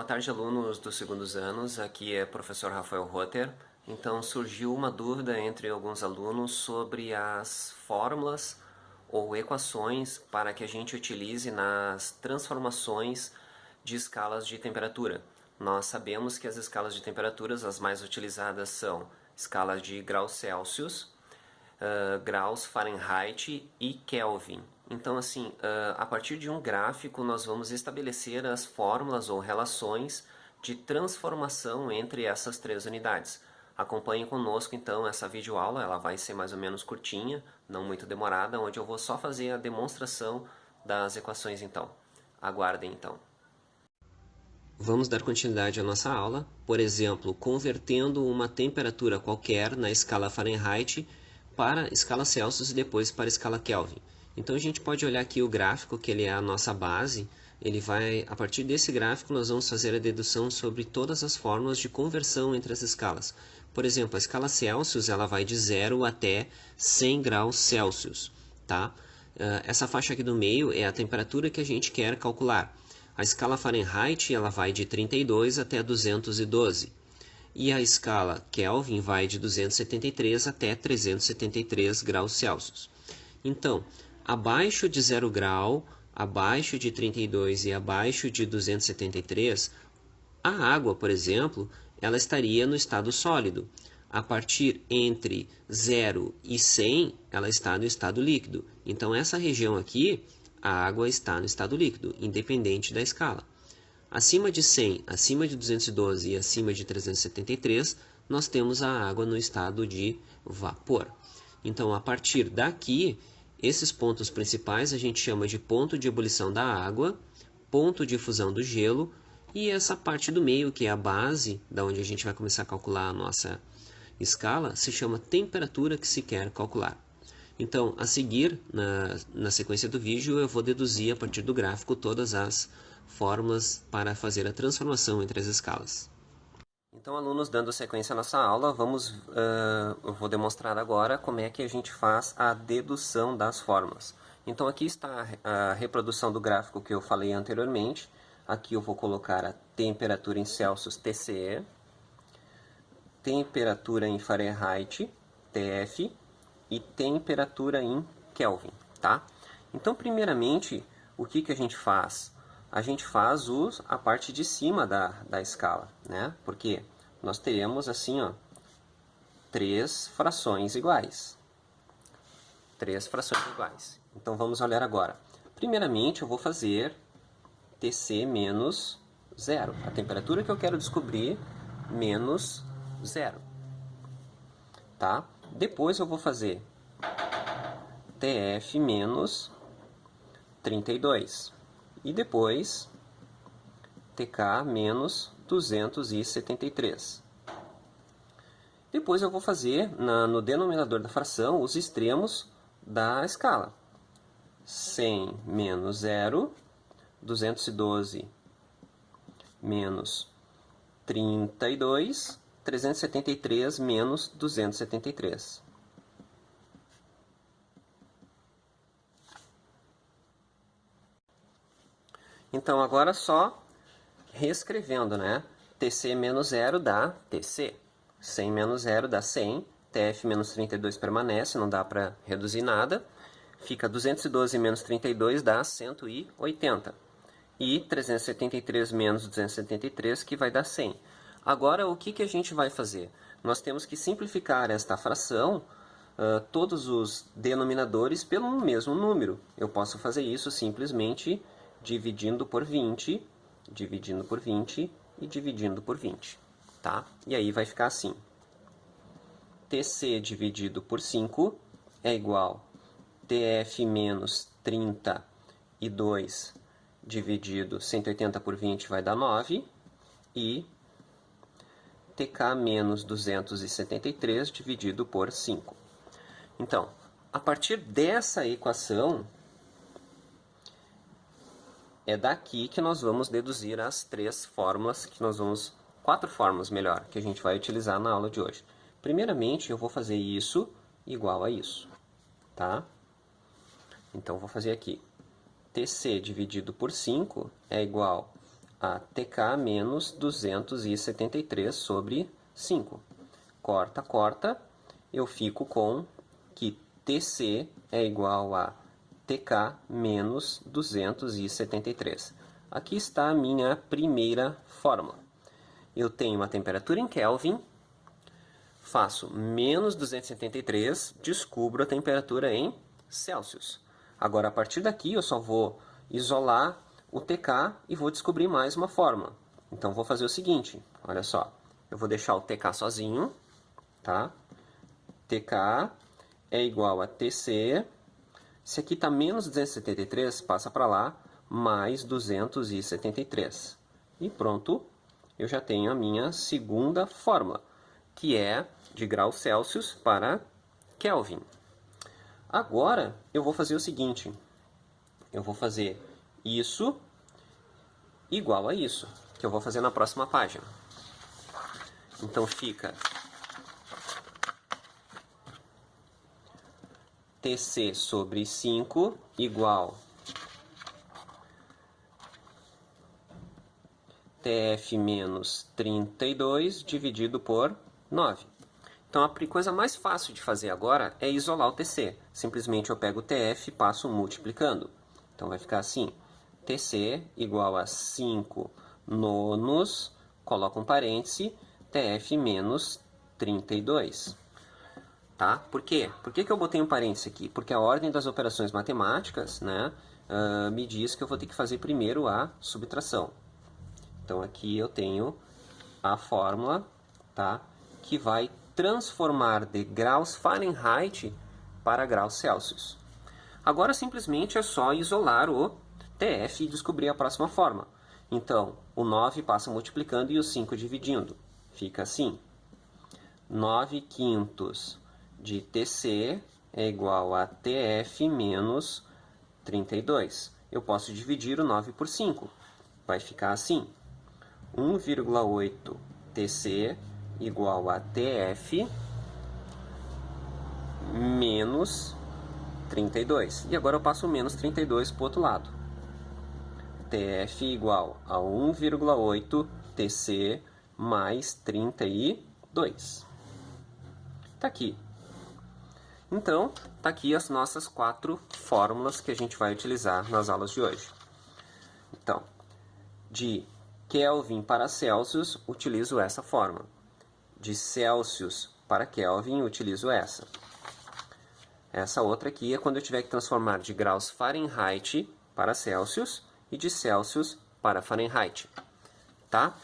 Boa tarde, alunos dos segundos anos. Aqui é o professor Rafael Rotter. Então, surgiu uma dúvida entre alguns alunos sobre as fórmulas ou equações para que a gente utilize nas transformações de escalas de temperatura. Nós sabemos que as escalas de temperaturas, as mais utilizadas são escalas de graus Celsius, graus Fahrenheit e Kelvin. Então, assim, a partir de um gráfico nós vamos estabelecer as fórmulas ou relações de transformação entre essas três unidades. Acompanhe conosco então essa videoaula, ela vai ser mais ou menos curtinha, não muito demorada, onde eu vou só fazer a demonstração das equações então. Aguardem então. Vamos dar continuidade à nossa aula, por exemplo, convertendo uma temperatura qualquer na escala Fahrenheit para a escala Celsius e depois para a escala Kelvin. Então a gente pode olhar aqui o gráfico, que ele é a nossa base. A partir desse gráfico nós vamos fazer a dedução sobre todas as fórmulas de conversão entre as escalas. Por exemplo, a escala Celsius ela vai de 0 até 100 graus Celsius. Tá? Essa faixa aqui do meio é a temperatura que a gente quer calcular. A escala Fahrenheit ela vai de 32 até 212. E a escala Kelvin vai de 273 até 373 graus Celsius. Então, abaixo de 0 grau, abaixo de 32 e abaixo de 273, a água, por exemplo, ela estaria no estado sólido. A partir entre 0 e 100, ela está no estado líquido. Então, essa região aqui, a água está no estado líquido, independente da escala. Acima de 100, acima de 212 e acima de 373, nós temos a água no estado de vapor. Então, a partir daqui, esses pontos principais a gente chama de ponto de ebulição da água, ponto de fusão do gelo, e essa parte do meio, que é a base, da onde a gente vai começar a calcular a nossa escala, se chama temperatura que se quer calcular. Então, a seguir, na sequência do vídeo, eu vou deduzir a partir do gráfico todas as fórmulas para fazer a transformação entre as escalas. Então, alunos, dando sequência à nossa aula, eu vou demonstrar agora como é que a gente faz a dedução das fórmulas. Então, aqui está a reprodução do gráfico que eu falei anteriormente. Aqui eu vou colocar a temperatura em Celsius, TCE, temperatura em Fahrenheit, TF, e temperatura em Kelvin, tá? Então, primeiramente, o que a gente faz? A gente faz a parte de cima da escala, né? Porque nós teremos assim, ó, três frações iguais. Três frações iguais. Então, vamos olhar agora. Primeiramente, eu vou fazer TC menos 0. A temperatura que eu quero descobrir menos 0. Tá? Depois eu vou fazer TF menos 32. E depois TK menos 273. Depois eu vou fazer no denominador da fração os extremos da escala. 100 menos 0, 212 menos 32, 373 menos 273. Então, agora só reescrevendo, né? TC menos 0 dá TC. 100 menos 0 dá 100. TF menos 32 permanece, não dá para reduzir nada. Fica 212 menos 32 dá 180. E 373 menos 273, que vai dar 100. Agora, o que a gente vai fazer? Nós temos que simplificar esta fração, todos os denominadores, pelo mesmo número. Eu posso fazer isso simplesmente dividindo por 20, dividindo por 20 e dividindo por 20. Tá? E aí vai ficar assim. TC dividido por 5 é igual a TF menos 32 dividido 180 por 20 vai dar 9. E TK menos 273 dividido por 5. Então, a partir dessa equação, é daqui que nós vamos deduzir as três fórmulas, quatro fórmulas melhor, que a gente vai utilizar na aula de hoje. Primeiramente, eu vou fazer isso igual a isso, tá? Então, vou fazer aqui. TC dividido por 5 é igual a TK menos 273 sobre 5. Corta, corta, eu fico com que TC é igual a TK menos 273. Aqui está a minha primeira fórmula. Eu tenho uma temperatura em Kelvin, faço menos 273, descubro a temperatura em Celsius. Agora, a partir daqui, eu só vou isolar o TK e vou descobrir mais uma fórmula. Então, vou fazer o seguinte, olha só. Eu vou deixar o TK sozinho, tá? TK é igual a TC. Se aqui está menos 273, passa para lá, mais 273. E pronto, eu já tenho a minha segunda fórmula, que é de graus Celsius para Kelvin. Agora, eu vou fazer o seguinte. Eu vou fazer isso igual a isso, que eu vou fazer na próxima página. Então, fica TC sobre 5 igual TF menos 32 dividido por 9. Então, a coisa mais fácil de fazer agora é isolar o TC. Simplesmente eu pego o TF e passo multiplicando. Então, vai ficar assim. TC igual a 5 nonos, coloco um parêntese, TF menos 32. Tá? Por quê? Por que eu botei um parêntese aqui? Porque a ordem das operações matemáticas, né, me diz que eu vou ter que fazer primeiro a subtração. Então, aqui eu tenho a fórmula, tá, que vai transformar de graus Fahrenheit para graus Celsius. Agora, simplesmente, é só isolar o TF e descobrir a próxima fórmula. Então, o 9 passa multiplicando e o 5 dividindo. Fica assim. 9 quintos de TC é igual a TF menos 32. Eu posso dividir o 9 por 5. Vai ficar assim. 1,8 TC igual a TF menos 32. E agora eu passo o menos 32 para o outro lado. TF igual a 1,8 TC mais 32. Está aqui. Então, está aqui as nossas 4 fórmulas que a gente vai utilizar nas aulas de hoje. Então, de Kelvin para Celsius, utilizo essa fórmula. De Celsius para Kelvin, utilizo essa. Essa outra aqui é quando eu tiver que transformar de graus Fahrenheit para Celsius e de Celsius para Fahrenheit. Tá?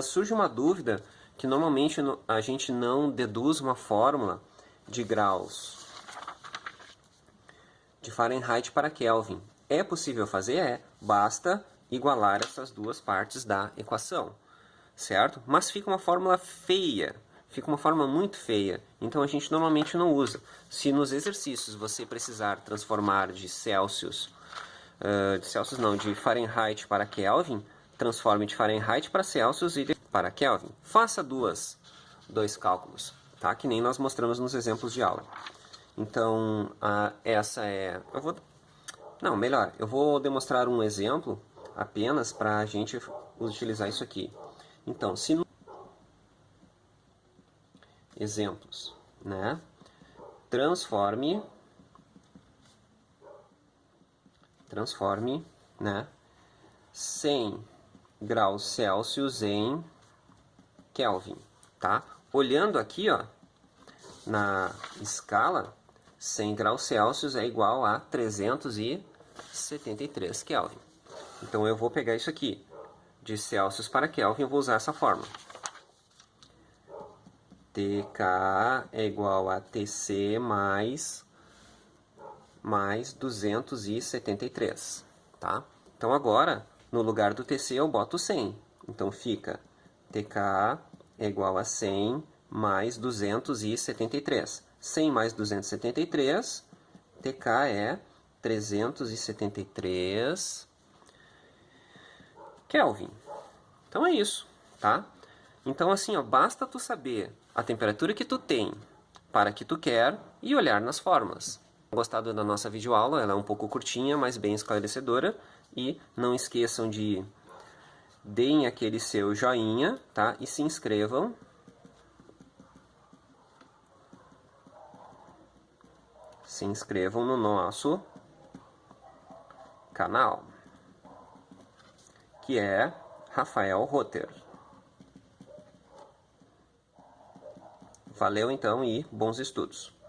Surge uma dúvida que normalmente a gente não deduz uma fórmula de graus de Fahrenheit para Kelvin. É possível fazer? É. Basta igualar essas duas partes da equação, certo? Mas fica uma fórmula feia, fica uma fórmula muito feia, então a gente normalmente não usa. Se nos exercícios você precisar transformar de de Fahrenheit para Kelvin, transforme de Fahrenheit para Celsius e para Kelvin. Faça dois cálculos, tá? Que nem nós mostramos nos exemplos de aula. Então, essa é... eu vou demonstrar um exemplo apenas para a gente utilizar isso aqui. Então, exemplos, né? Transforme, né? 100 graus Celsius em Kelvin, tá? Olhando aqui, ó, na escala, 100 graus Celsius é igual a 373 Kelvin. Então, eu vou pegar isso aqui. De Celsius para Kelvin, eu vou usar essa fórmula. TK é igual a TC mais 273. Tá? Então, agora, no lugar do TC, eu boto 100. Então, fica TK é igual a 100 mais 273. 100 mais 273, TK é 373 Kelvin. Então é isso, tá? Então assim, ó, basta tu saber a temperatura que tu tem para que tu quer e olhar nas fórmulas. Gostado da nossa videoaula? Ela é um pouco curtinha, mas bem esclarecedora. E não esqueçam de deem aquele seu joinha, tá? E se inscrevam. Se inscrevam no nosso canal, que é Rafael Rotter. Valeu então e bons estudos!